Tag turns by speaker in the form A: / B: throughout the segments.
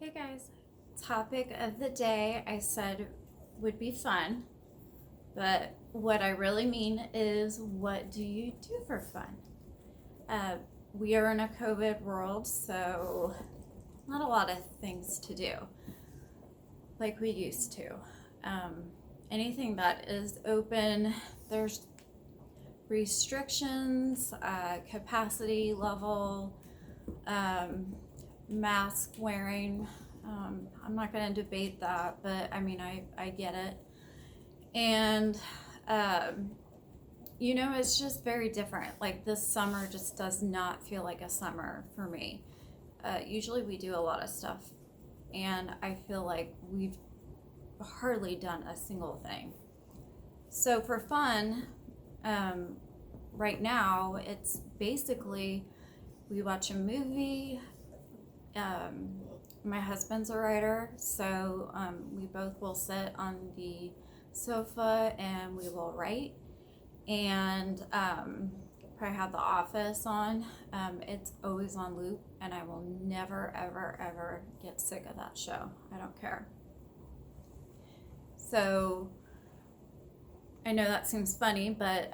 A: Hey guys, topic of the day I said would be fun, but what I really mean is what do you do for fun? Uh, we are in a COVID world, so not a lot of things to do like we used to. Um, Anything that is open, there's restrictions, capacity level, um, mask wearing. I'm not going to debate that, but I mean, I get it. And, um, it's just very different. Like this summer just does not feel like a summer for me. Usually we do a lot of stuff, and I feel like we've hardly done a single thing. So for fun, um, right now, it's basically we watch a movie. Um, my husband's a writer, so we both will sit on the sofa and we will write. And probably have The Office on. It's always on loop, and I will never, ever, ever get sick of that show. I don't care. So I know that seems funny, but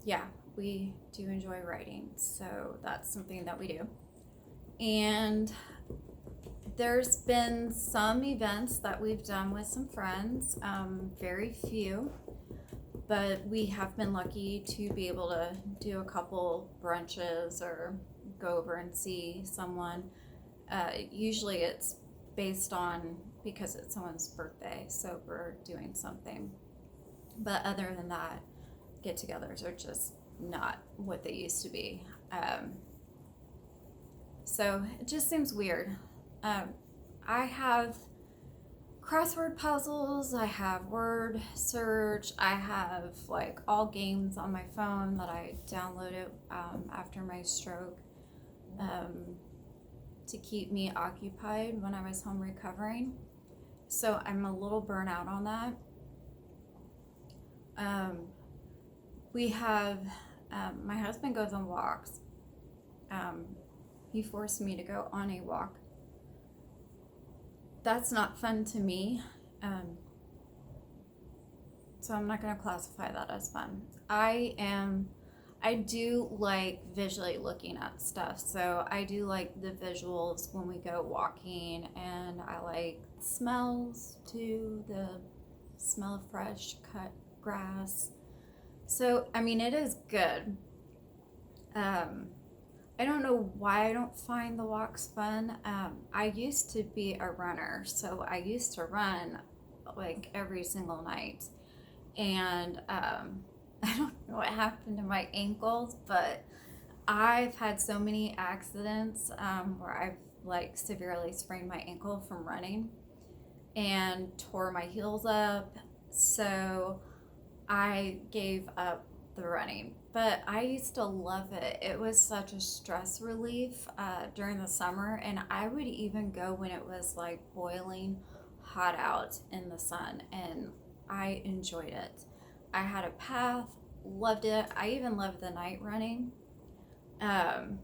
A: yeah, we do enjoy writing. So that's something that we do. And there's been some events that we've done with some friends, very few, but we have been lucky to be able to do a couple brunches or go over and see someone. Usually it's based on because it's someone's birthday, so we're doing something. But other than that, get togethers are just not what they used to be. Um, so it just seems weird. Um, I have crossword puzzles, I have word search, I have like all games on my phone that I downloaded after my stroke um, to keep me occupied when I was home recovering. So I'm a little burnt out on that. Um, we have, my husband goes on walks. Um, he forced me to go on a walk. That's not fun to me. Um, so I'm not going to classify that as fun. I do like visually looking at stuff. So I do like the visuals when we go walking, and I like smells too, the smell of fresh cut grass. So, I mean, it is good. Um, I don't know why I don't find the walks fun. I used to be a runner, so I used to run like every single night. And I don't know what happened to my ankles, but I've had so many accidents where I've like severely sprained my ankle from running and tore my heels up. So I gave up the running, but I used to love it. It was such a stress relief during the summer, and I would even go when it was like boiling hot out in the sun, and I enjoyed it. I had a path, loved it. I even loved the night running. Um,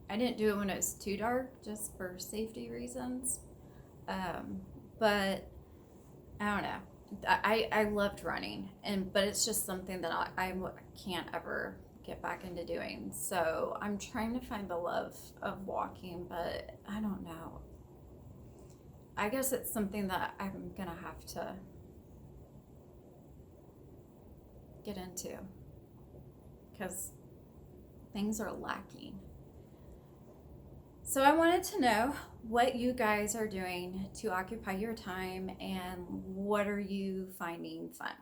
A: I didn't do it when it was too dark, just for safety reasons. Um, but I don't know. I loved running, but it's just something that I can't ever get back into doing. So I'm trying to find the love of walking, but I don't know. I guess it's something that I'm gonna have to get into because things are lacking. So I wanted to know what you guys are doing to occupy your time and what are you finding fun?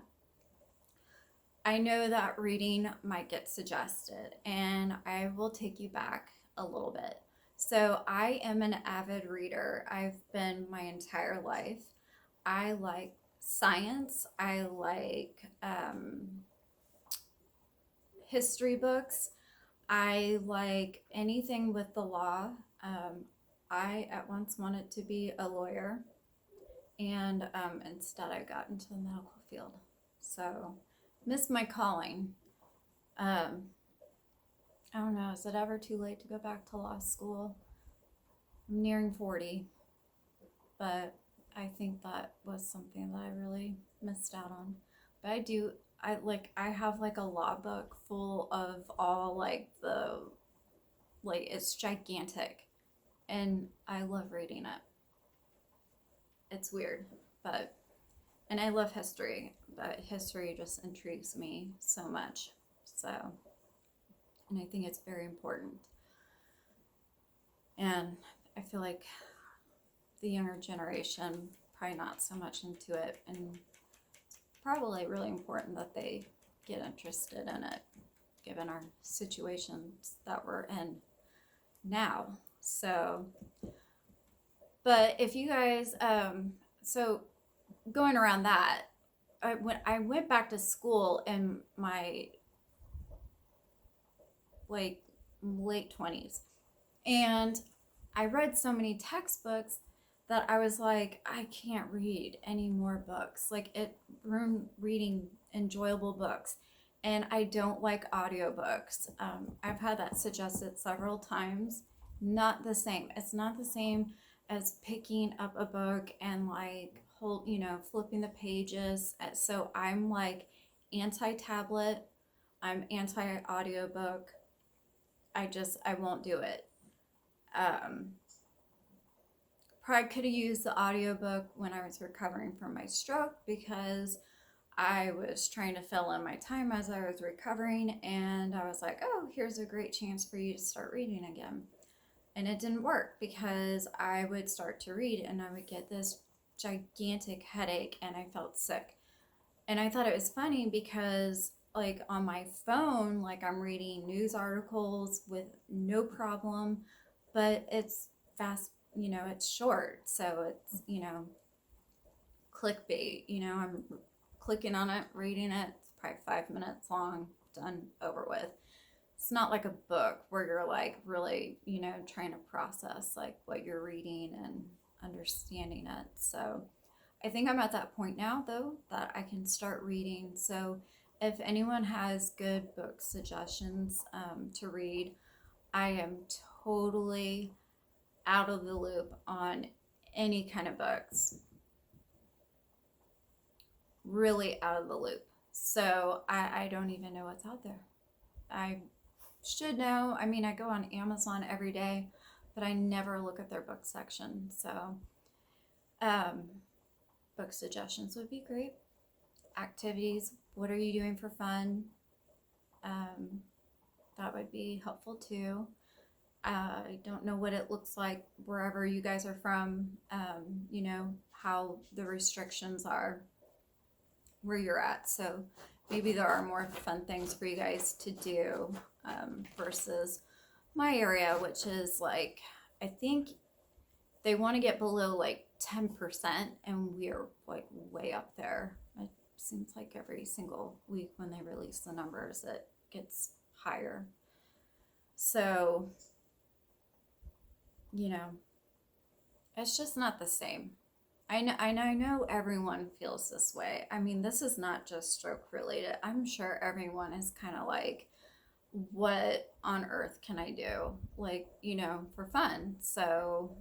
A: I know that reading might get suggested, and I will take you back a little bit. So, I am an avid reader. I've been my entire life. I like science, I like history books, I like anything with the law. Um, I at once wanted to be a lawyer, and instead I got into the medical field. So, missed my calling. Um, I don't know. Is it ever too late to go back to law school? I'm nearing 40. but I think that was something that I really missed out on. But I have like a law book full of all like it's gigantic, and I love reading it. It's weird, but and I love history, but history just intrigues me so much. So, and I think it's very important. And I feel like the younger generation probably not so much into it, and probably really important that they get interested in it given our situations that we're in now. So, but if you guys so going around that, when I went back to school in my like late 20s, and I read so many textbooks that I was like, I can't read any more books. Like it ruined reading enjoyable books. And I don't like audiobooks. I've had that suggested several times. Not the same. It's not the same as picking up a book and like flipping the pages. So I'm like anti-tablet. I'm anti-audiobook. I won't do it. Um, Probably could have used the audiobook when I was recovering from my stroke because I was trying to fill in my time as I was recovering, and I was like, oh, here's a great chance for you to start reading again. And it didn't work because I would start to read and I would get this gigantic headache and I felt sick. And I thought it was funny because like on my phone, like I'm reading news articles with no problem, but it's fast, it's short. So it's, clickbait, I'm clicking on it, reading it. It's probably 5 minutes long, done, over with. It's not like a book where you're like really, trying to process like what you're reading and understanding it. So I think I'm at that point now, though, that I can start reading. So if anyone has good book suggestions to read, I am totally out of the loop on any kind of books. Really out of the loop. So I don't even know what's out there. I should know. I mean, I go on Amazon every day, but I never look at their book section. So um, book suggestions would be great. Activities, what are you doing for fun? That would be helpful too. I don't know what it looks like wherever you guys are from, how the restrictions are where you're at. So maybe there are more fun things for you guys to do versus my area, which is like, I think they want to get below like 10%, and we're like way up there. It seems like every single week when they release the numbers, it gets higher. So, it's just not the same. I know everyone feels this way. I mean, this is not just stroke related. I'm sure everyone is kind of like, what on earth can I do? Like, for fun. So,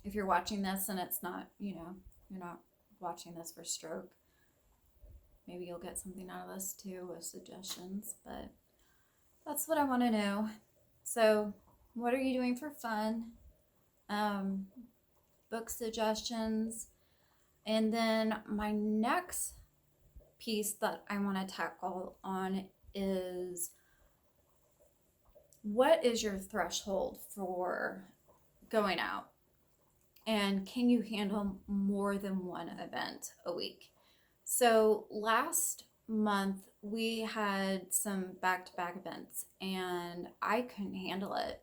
A: if you're watching this and it's not, you're not watching this for stroke, maybe you'll get something out of this too with suggestions. But that's what I want to know. So, what are you doing for fun? Book suggestions. And then my next piece that I want to tackle on is, what is your threshold for going out? And can you handle more than one event a week? So last month we had some back-to-back events and I couldn't handle it.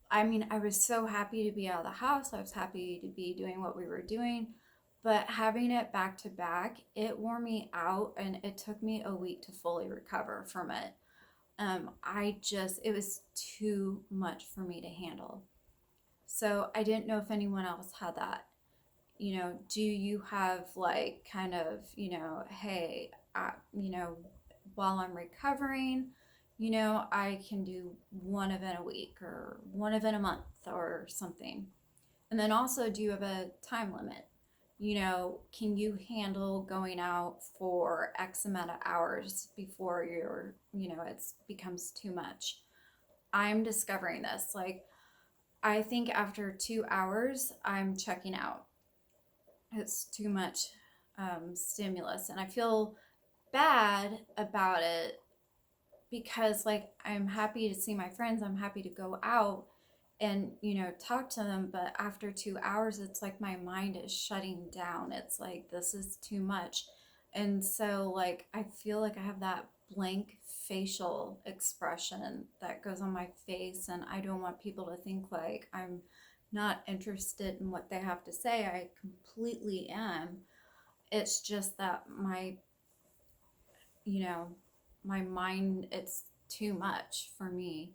A: I mean, I was so happy to be out of the house. I was happy to be doing what we were doing, but having it back to back, it wore me out and it took me a week to fully recover from it. It was too much for me to handle. So I didn't know if anyone else had that. Do you have like kind of, hey, while I'm recovering, I can do one event a week or one event a month or something. And then also, do you have a time limit? Can you handle going out for X amount of hours before it becomes too much? I'm discovering this. Like, I think after 2 hours, I'm checking out. It's too much stimulus. And I feel bad about it because, like, I'm happy to see my friends, I'm happy to go out and talk to them, but after 2 hours it's like my mind is shutting down. It's like, this is too much. And so, like, I feel like I have that blank facial expression that goes on my face, and I don't want people to think like I'm not interested in what they have to say. I completely am. It's just that you know my mind, it's too much for me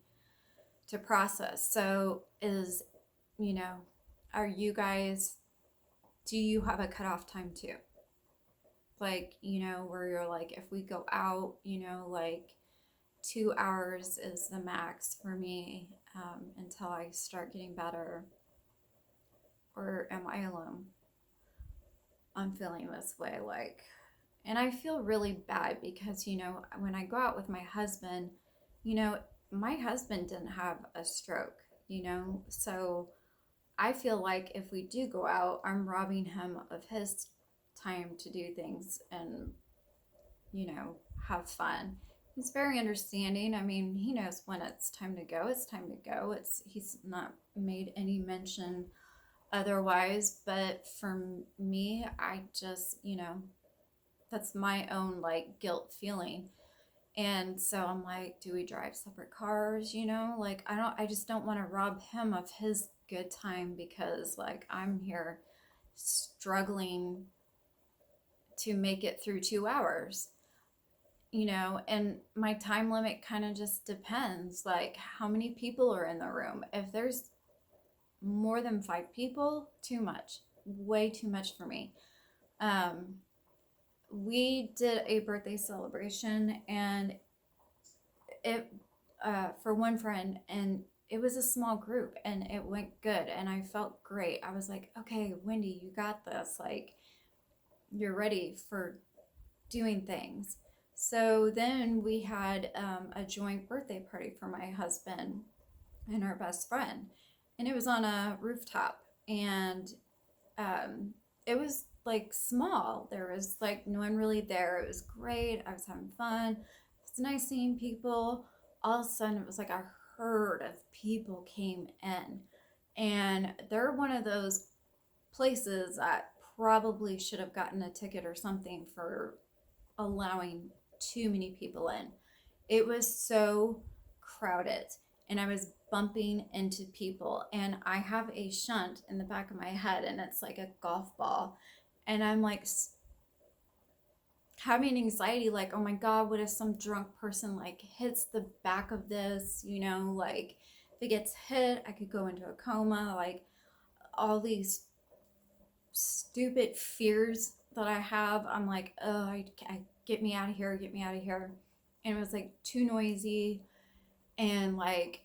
A: to process. So you know, are you guys, do you have a cutoff time too? Like, where you're like, if we go out, like 2 hours is the max for me, until I start getting better? Or am I alone? I'm feeling this way. Like, and I feel really bad because, when I go out with my husband, you know, my husband didn't have a stroke, so I feel like if we do go out, I'm robbing him of his time to do things and, have fun. He's very understanding. I mean, he knows when it's time to go. It's time to go. He's not made any mention otherwise, but for me, I just, that's my own like guilt feeling. And so I'm like, do we drive separate cars? Like, I just don't want to rob him of his good time because, like, I'm here struggling to make it through 2 hours, and my time limit kind of just depends, like, how many people are in the room. If there's more than 5 people, too much, way too much for me. We did a birthday celebration, and it for one friend, and it was a small group, and it went good, and I felt great. I was like, okay, Wendy, you got this. Like, you're ready for doing things. So then we had a joint birthday party for my husband and our best friend, and it was on a rooftop, and it was like small. There was like no one really there. It was great. I was having fun. It's nice seeing people. All of a sudden, it was like a herd of people came in, and they're one of those places that probably should have gotten a ticket or something for allowing too many people in. It was so crowded, and I was bumping into people, and I have a shunt in the back of my head, and it's like a golf ball, and I'm like having anxiety, like, oh my god, what if some drunk person like hits the back of this, like, if it gets hit, I could go into a coma. Like, all these stupid fears that I have. I'm like, oh, I get me out of here, get me out of here. And it was like too noisy, and like,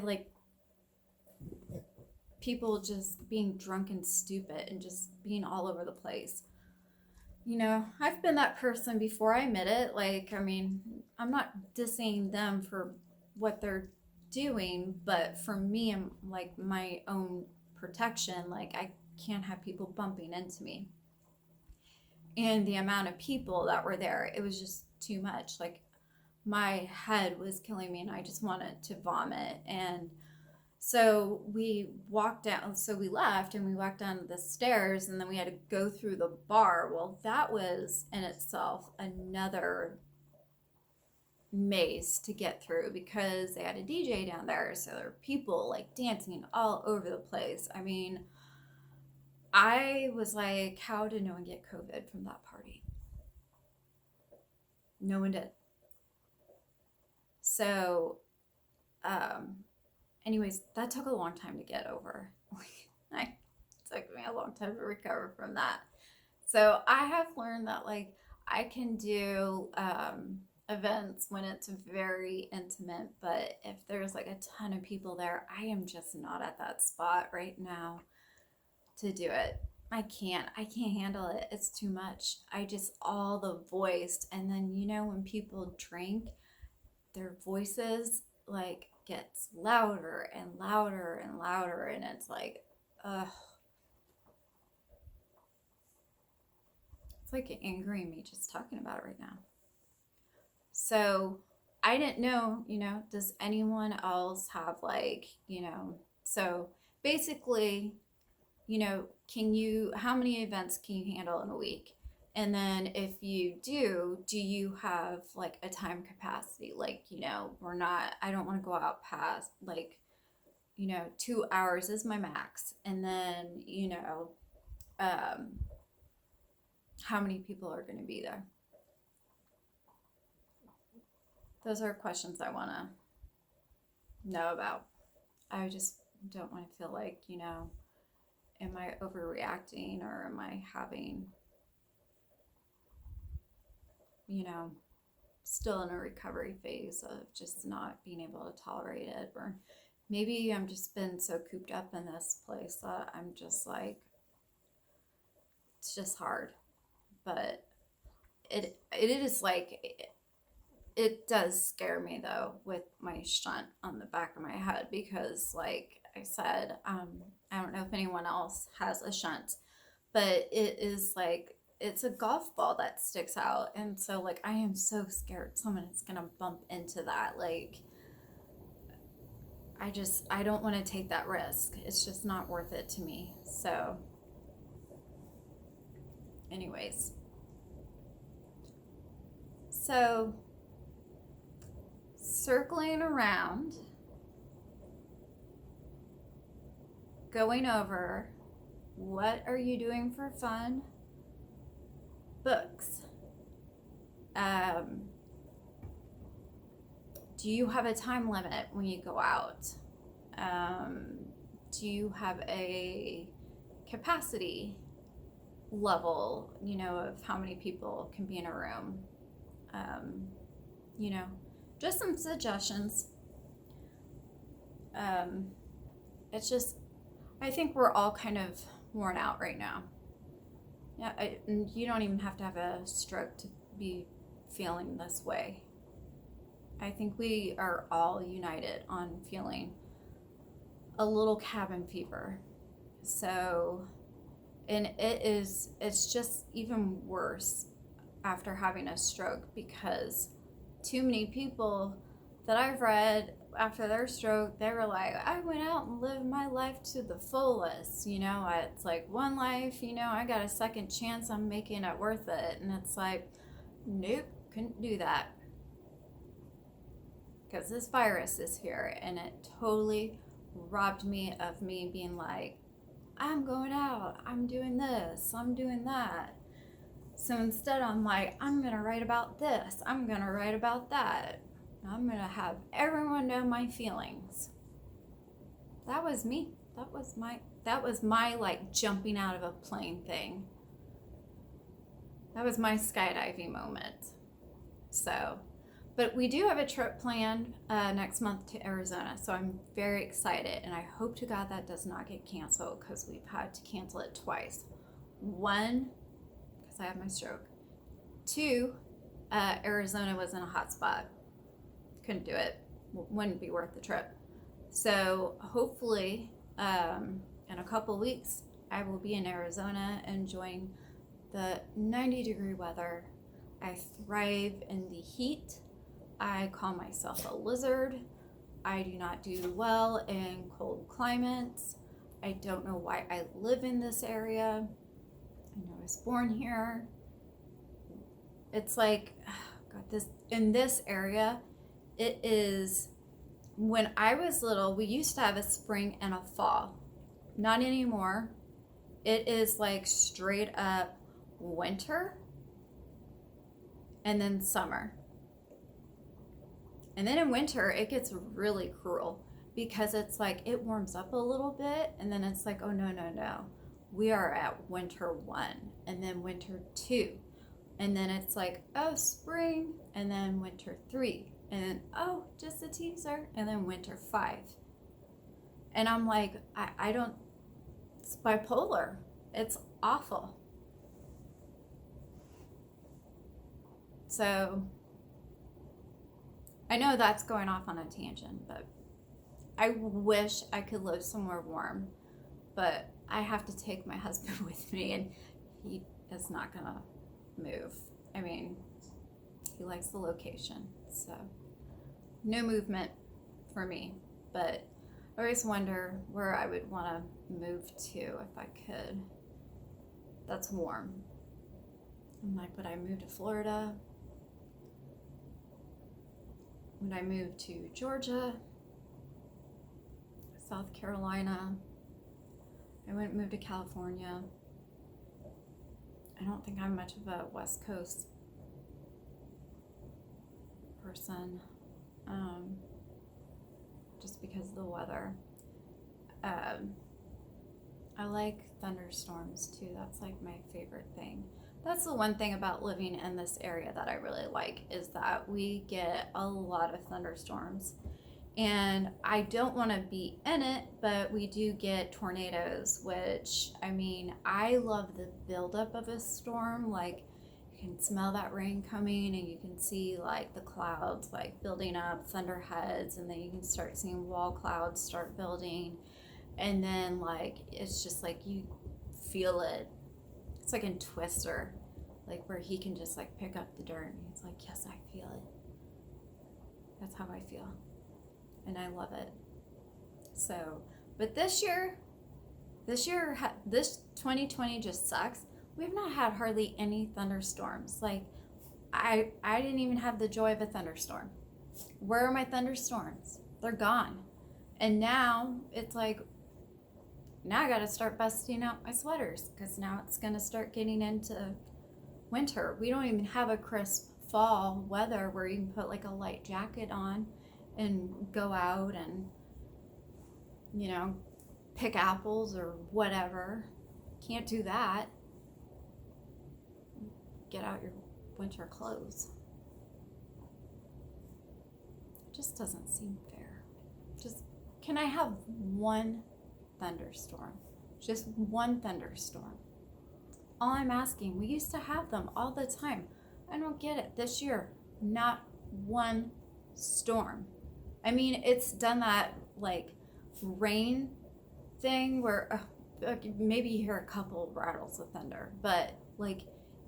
A: like people just being drunk and stupid and just being all over the place. I've been that person before, I admit it. Like, I mean, I'm not dissing them for what they're doing, but for me, I'm like, my own protection, like, I can't have people bumping into me. And the amount of people that were there, it was just too much. Like, my head was killing me, and I just wanted to vomit. And so we walked down, so we left and we walked down the stairs, and then we had to go through the bar. Well, that was in itself another maze to get through because they had a DJ down there. So there were people like dancing all over the place. I mean, I was like, how did no one get COVID from that party? No one did. So, anyways, that took a long time to get over. It took me a long time to recover from that. So I have learned that, like, I can do events when it's very intimate, but if there's like a ton of people there, I am just not at that spot right now to do it. I can't handle it. It's too much. I just all the voice, and then when people drink, their voices like gets louder and louder and louder, and it's like, ugh, it's like angering me just talking about it right now. So I didn't know, does anyone else have like, so basically, how many events can you handle in a week? And then if you do you have like a time capacity? Like, I don't want to go out past like, 2 hours is my max. And then, um, how many people are going to be there? Those are questions I want to know about. I just don't want to feel like, am I overreacting, or am I having, you know, still in a recovery phase of just not being able to tolerate it? Or maybe I'm just been so cooped up in this place that I'm just like, it's just hard. But it is like, it does scare me though with my shunt on the back of my head, because like I said, I don't know if anyone else has a shunt, but it is like, it's a golf ball that sticks out, and so like I am so scared someone is gonna bump into that. Like I don't want to take that risk. It's just not worth it to me. So anyways, so circling around, going over what are you doing for fun? Books. Do you have a time limit when you go out? Do you have a capacity level, of how many people can be in a room? You know, just some suggestions. It's just, I think we're all kind of worn out right now. Yeah, you don't even have to have a stroke to be feeling this way. I think we are all united on feeling a little cabin fever. So, and it's just even worse after having a stroke, because too many people that I've read after their stroke, they were like, I went out and lived my life to the fullest. It's like one life, I got a second chance, I'm making it worth it. And it's like, nope, couldn't do that. Because this virus is here, and it totally robbed me of me being like, I'm going out, I'm doing this, I'm doing that. So instead, I'm like, I'm going to write about this, I'm going to write about that. I'm going to have everyone know my feelings. That was me. That was my like jumping out of a plane thing. That was my skydiving moment. So, but we do have a trip planned next month to Arizona, so I'm very excited, and I hope to God that does not get canceled, because we've had to cancel it twice. One, because I had my stroke. Two, Arizona was in a hot spot. Couldn't do it. Wouldn't be worth the trip. So hopefully, in a couple weeks, I will be in Arizona enjoying the 90-degree weather. I thrive in the heat. I call myself a lizard. I do not do well in cold climates. I don't know why I live in this area. I know I was born here. It's like, God, in this area, it is, when I was little, we used to have a spring and a fall. Not anymore. It is like straight up winter and then summer. And then in winter, it gets really cruel, because it's like it warms up a little bit, and then it's like, oh, no. We are at winter 1, and then winter 2. And then it's like, oh, spring, and then winter 3, and then, oh, just a teaser, and then winter 5. And I'm like, I don't, it's bipolar. It's awful. So I know that's going off on a tangent, but I wish I could live somewhere warm, but I have to take my husband with me, and he is not gonna move. I mean, he likes the location, so no movement for me. But I always wonder where I would want to move to if I could. That's warm. I'm like, would I move to Florida? Would I move to Georgia? South Carolina? I wouldn't move to California. I don't think I'm much of a West Coast person, just because of the weather. I like thunderstorms too. That's like my favorite thing. That's the one thing about living in this area that I really like, is that we get a lot of thunderstorms. And I don't want to be in it, but we do get tornadoes, which, I mean, I love the buildup of a storm. Like, you can smell that rain coming, and you can see like the clouds like building up, thunderheads, and then you can start seeing wall clouds start building. And then like it's just like you feel it. It's like in Twister, like where he can just like pick up the dirt and he's like, yes, I feel it. That's how I feel, and I love it. So, but this 2020 just sucks. We've not had hardly any thunderstorms. Like, I didn't even have the joy of a thunderstorm. Where are my thunderstorms? They're gone. And now it's like, now I gotta start busting out my sweaters, because now it's gonna start getting into winter. We don't even have a crisp fall weather where you can put like a light jacket on and go out and, you know, pick apples or whatever. Can't do that. Get out your winter clothes. It just doesn't seem fair. Just, can I have one thunderstorm? Just one thunderstorm. All I'm asking. We used to have them all the time. I don't get it. This year, not one storm. I mean, it's done that like rain thing where maybe you hear a couple rattles of thunder, but like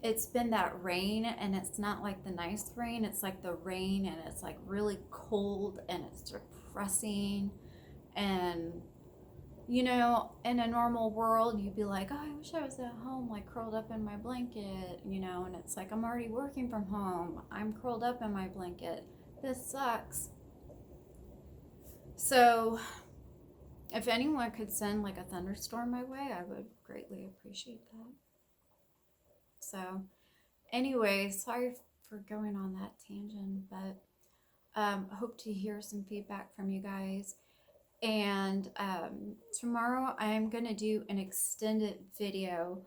A: it's been that rain, and it's not like the nice rain. It's like the rain, and it's like really cold, and it's depressing. And you know, in a normal world, you'd be like, oh, I wish I was at home, like curled up in my blanket, you know, and it's like, I'm already working from home. I'm curled up in my blanket. This sucks. So, if anyone could send like a thunderstorm my way, I would greatly appreciate that. So, anyway, sorry for going on that tangent, but hope to hear some feedback from you guys. And tomorrow I'm going to do an extended video,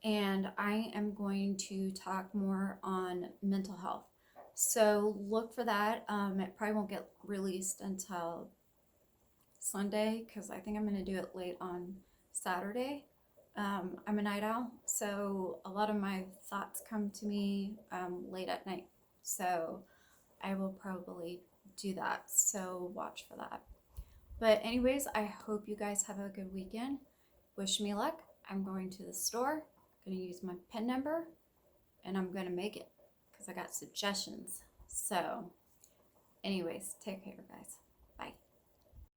A: and I am going to talk more on mental health. So look for that. It probably won't get released until Sunday, because I think I'm going to do it late on Saturday. I'm a night owl, so a lot of my thoughts come to me late at night. So I will probably do that. So watch for that. But anyways, I hope you guys have a good weekend. Wish me luck. I'm going to the store, going to use my PIN number, and I'm going to make it because I got suggestions. So anyways, take care, guys.